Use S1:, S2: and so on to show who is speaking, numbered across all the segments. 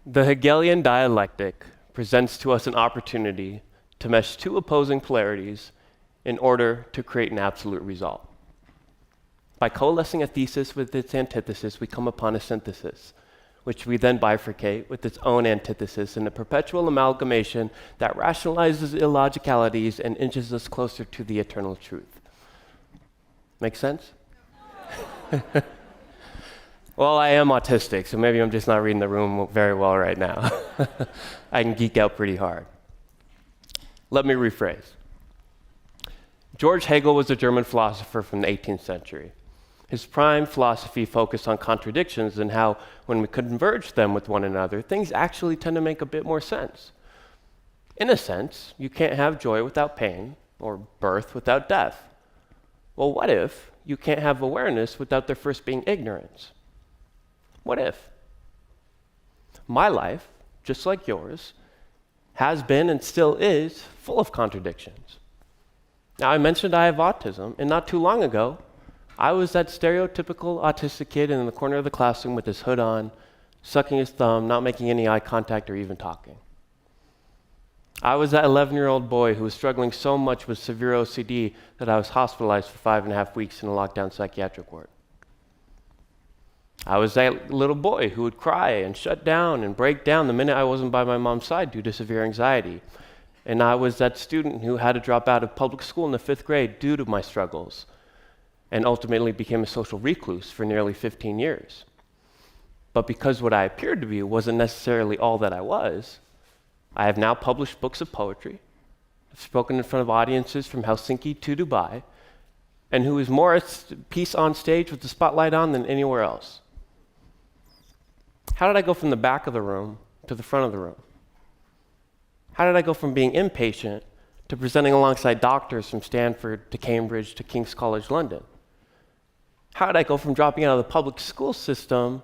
S1: The Hegelian dialectic presents to us an opportunity to mesh two opposing polarities in order to create an absolute result. By coalescing a thesis with its antithesis, we come upon a synthesis, which we then bifurcate with its own antithesis in a perpetual amalgamation that rationalizes illogicalities and inches us closer to the eternal truth. Make sense? Well, I am autistic, so maybe I'm just not reading the room very well right now. I can geek out pretty hard. Let me rephrase. George Hegel was a German philosopher from the 18th century. His prime philosophy focused on contradictions and how, when we converge them with one another, things actually tend to make a bit more sense. In a sense, you can't have joy without pain, or birth without death. Well, what if you can't have awareness without there first being ignorance? What if? My life, just like yours, has been and still is full of contradictions. Now, I mentioned I have autism, and not too long ago, I was that stereotypical autistic kid in the corner of the classroom with his hood on, sucking his thumb, not making any eye contact or even talking. I was that 11-year-old boy who was struggling so much with severe OCD that I was hospitalized for 5.5 weeks in a lockdown psychiatric ward. I was that little boy who would cry and shut down and break down the minute I wasn't by my mom's side due to severe anxiety. And I was that student who had to drop out of public school in the 5th grade due to my struggles, and ultimately became a social recluse for nearly 15 years. But because what I appeared to be wasn't necessarily all that I was, I have now published books of poetry, I've spoken in front of audiences from Helsinki to Dubai, and who is more at peace on stage with the spotlight on than anywhere else. How did I go from the back of the room to the front of the room? How did I go from being impatient to presenting alongside doctors from Stanford to Cambridge to King's College London? How did I go from dropping out of the public school system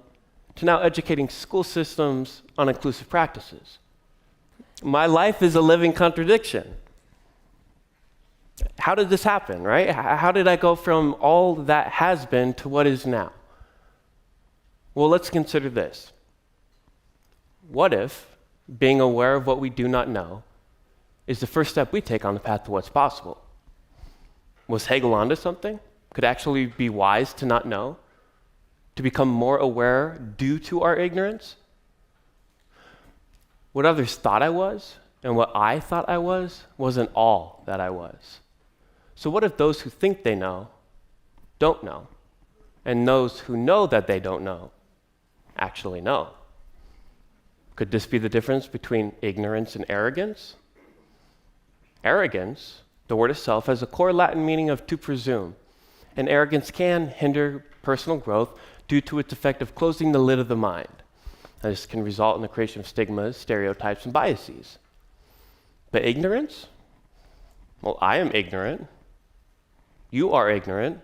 S1: to now educating school systems on inclusive practices? My life is a living contradiction. How did this happen, right? How did I go from all that has been to what is now? Well, let's consider this. What if being aware of what we do not know is the first step we take on the path to what's possible? Was Hegel onto something? Could it actually be wise to not know? To become more aware due to our ignorance? What others thought I was and what I thought I was wasn't all that I was. So what if those who think they know don't know, and those who know that they don't know actually know? Could this be the difference between ignorance and arrogance? Arrogance, the word itself, has a core Latin meaning of to presume, and arrogance can hinder personal growth due to its effect of closing the lid of the mind. This can result in the creation of stigmas, stereotypes, and biases. But ignorance? Well, I am ignorant. You are ignorant.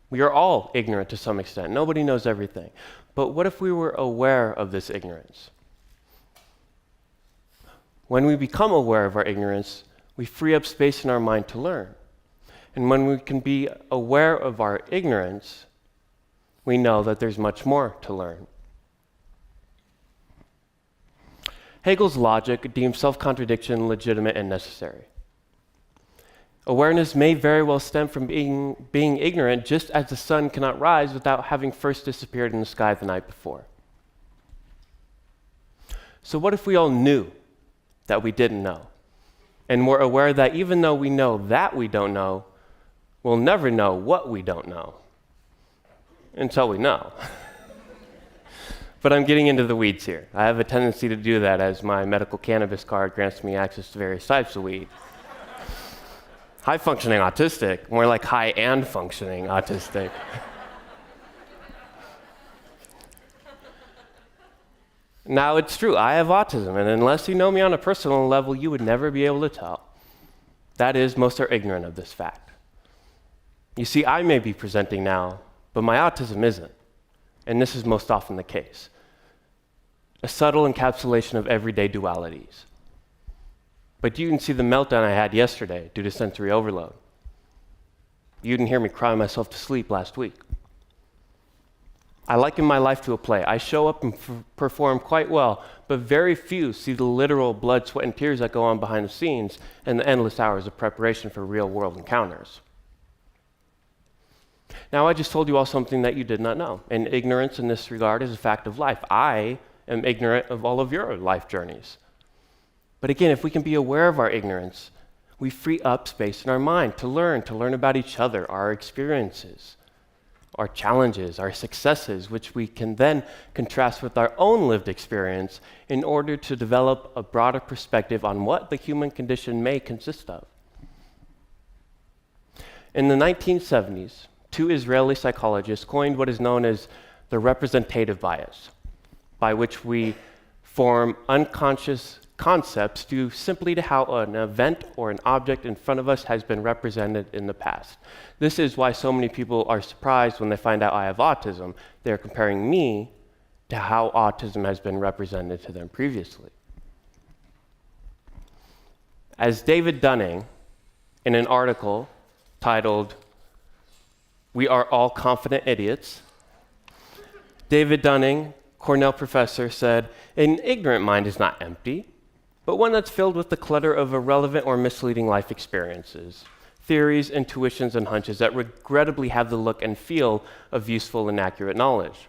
S1: We are all ignorant to some extent. Nobody knows everything. But what if we were aware of this ignorance? When we become aware of our ignorance, we free up space in our mind to learn. And when we can be aware of our ignorance, we know that there's much more to learn. Hegel's logic deems self-contradiction legitimate and necessary. Awareness may very well stem from being ignorant, just as the sun cannot rise without having first disappeared in the sky the night before. So what if we all knew that we didn't know, and were aware that even though we know that we don't know, we'll never know what we don't know until we know? But I'm getting into the weeds here. I have a tendency to do that as my medical cannabis card grants me access to various types of weed. High-functioning autistic, more like high and functioning autistic. Now, it's true, I have autism, and unless you know me on a personal level, you would never be able to tell. That is, most are ignorant of this fact. You see, I may be presenting now, but my autism isn't, and this is most often the case. A subtle encapsulation of everyday dualities. But you can see the meltdown I had yesterday due to sensory overload. You didn't hear me cry myself to sleep last week. I liken my life to a play. I show up and perform quite well, but very few see the literal blood, sweat, and tears that go on behind the scenes and the endless hours of preparation for real-world encounters. Now, I just told you all something that you did not know, and ignorance in this regard is a fact of life. I am ignorant of all of your life journeys. But again, if we can be aware of our ignorance, we free up space in our mind to learn about each other, our experiences, our challenges, our successes, which we can then contrast with our own lived experience in order to develop a broader perspective on what the human condition may consist of. In the 1970s, two Israeli psychologists coined what is known as the representative bias, by which we form unconscious concepts due simply to how an event or an object in front of us has been represented in the past. This is why so many people are surprised when they find out I have autism. They're comparing me to how autism has been represented to them previously. As David Dunning, in an article titled, "We Are All Confident Idiots," David Dunning, Cornell professor, said, "An ignorant mind is not empty, but one that's filled with the clutter of irrelevant or misleading life experiences, theories, intuitions, and hunches that regrettably have the look and feel of useful and accurate knowledge.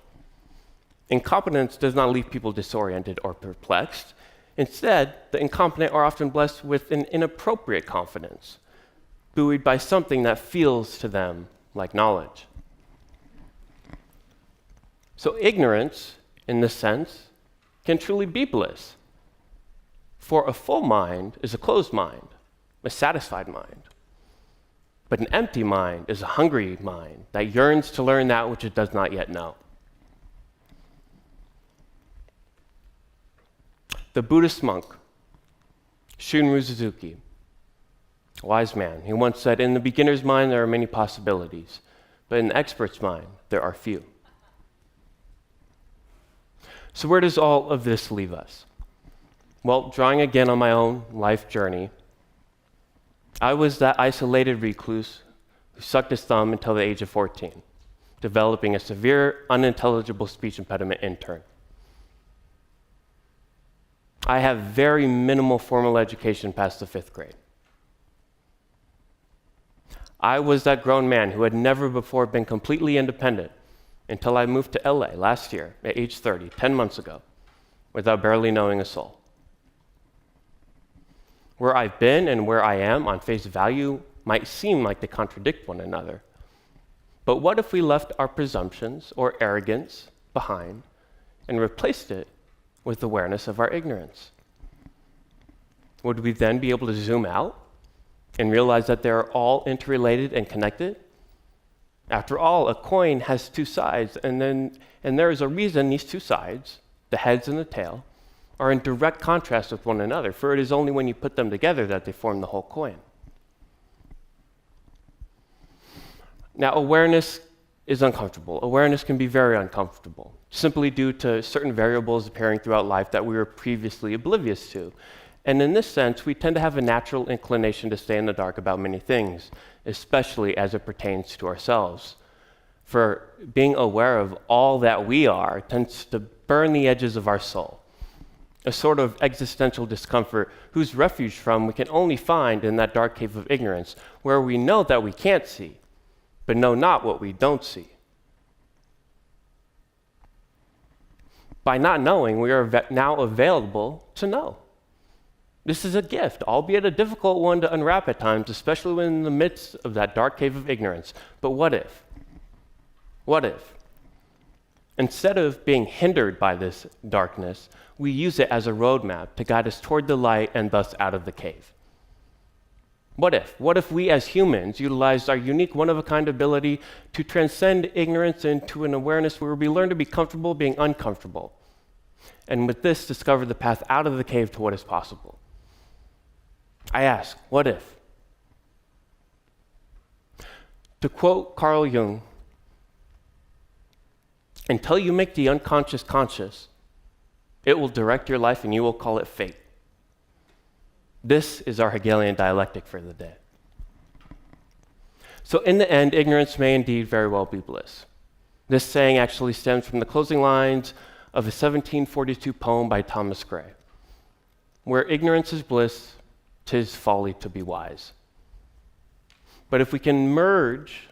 S1: Incompetence does not leave people disoriented or perplexed. Instead, the incompetent are often blessed with an inappropriate confidence, buoyed by something that feels to them like knowledge." So ignorance, in this sense, can truly be bliss. For a full mind is a closed mind, a satisfied mind. But an empty mind is a hungry mind that yearns to learn that which it does not yet know. The Buddhist monk, Shunryu Suzuki, a wise man, he once said, "In the beginner's mind there are many possibilities, but in the expert's mind there are few." So where does all of this leave us? Well, drawing again on my own life journey, I was that isolated recluse who sucked his thumb until the age of 14, developing a severe, unintelligible speech impediment in turn. I have very minimal formal education past the 5th grade. I was that grown man who had never before been completely independent until I moved to LA last year at age 30, 10 months ago, without barely knowing a soul. Where I've been and where I am on face value might seem like they contradict one another. But what if we left our presumptions or arrogance behind and replaced it with awareness of our ignorance? Would we then be able to zoom out and realize that they're all interrelated and connected? After all, a coin has two sides, and there is a reason these two sides, the heads and the tail, are in direct contrast with one another, for it is only when you put them together that they form the whole coin. Now, awareness is uncomfortable. Awareness can be very uncomfortable, simply due to certain variables appearing throughout life that we were previously oblivious to. And in this sense, we tend to have a natural inclination to stay in the dark about many things, especially as it pertains to ourselves. For being aware of all that we are tends to burn the edges of our soul, a sort of existential discomfort whose refuge from we can only find in that dark cave of ignorance, where we know that we can't see, but know not what we don't see. By not knowing, we are now available to know. This is a gift, albeit a difficult one to unwrap at times, especially when in the midst of that dark cave of ignorance. But what if? What if? Instead of being hindered by this darkness, we use it as a roadmap to guide us toward the light and thus out of the cave. What if? What if we as humans utilized our unique one-of-a-kind ability to transcend ignorance into an awareness where we learn to be comfortable being uncomfortable, and with this discover the path out of the cave to what is possible? I ask, what if? To quote Carl Jung, "Until you make the unconscious conscious, it will direct your life and you will call it fate." This is our Hegelian dialectic for the day. So in the end, ignorance may indeed very well be bliss. This saying actually stems from the closing lines of a 1742 poem by Thomas Gray. Where ignorance is bliss, 'tis folly to be wise. But if we can merge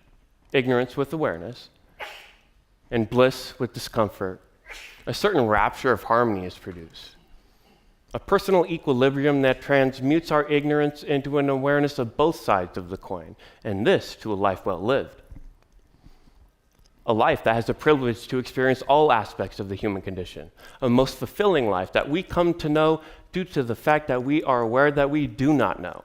S1: ignorance with awareness and bliss with discomfort, a certain rapture of harmony is produced. A personal equilibrium that transmutes our ignorance into an awareness of both sides of the coin, and this to a life well lived. A life that has the privilege to experience all aspects of the human condition, a most fulfilling life that we come to know due to the fact that we are aware that we do not know.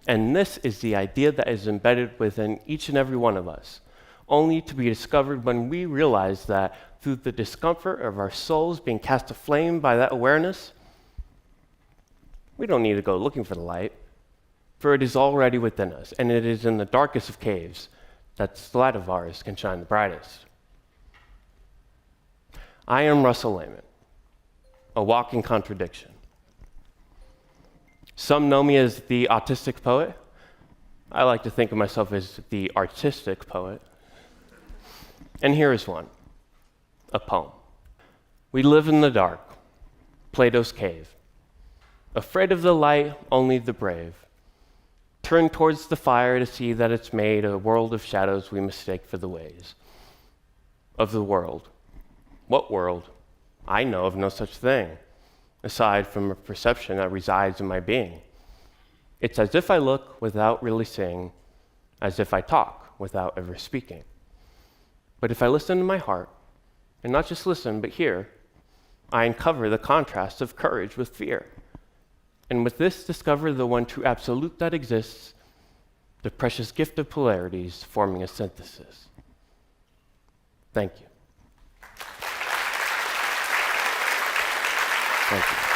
S1: And this is the idea that is embedded within each and every one of us, only to be discovered when we realize that through the discomfort of our souls being cast aflame by that awareness, we don't need to go looking for the light, for it is already within us, and it is in the darkest of caves that this light of ours can shine the brightest. I am Russell Lehman, a walking contradiction. Some know me as the autistic poet. I like to think of myself as the artistic poet. And here is one, a poem. We live in the dark, Plato's cave. Afraid of the light, only the brave. Turn towards the fire to see that it's made a world of shadows we mistake for the ways of the world. What world? I know of no such thing, aside from a perception that resides in my being. It's as if I look without really seeing, as if I talk without ever speaking. But if I listen to my heart, and not just listen, but hear, I uncover the contrast of courage with fear. And with this, discover the one true absolute that exists, the precious gift of polarities forming a synthesis. Thank you. Thank you.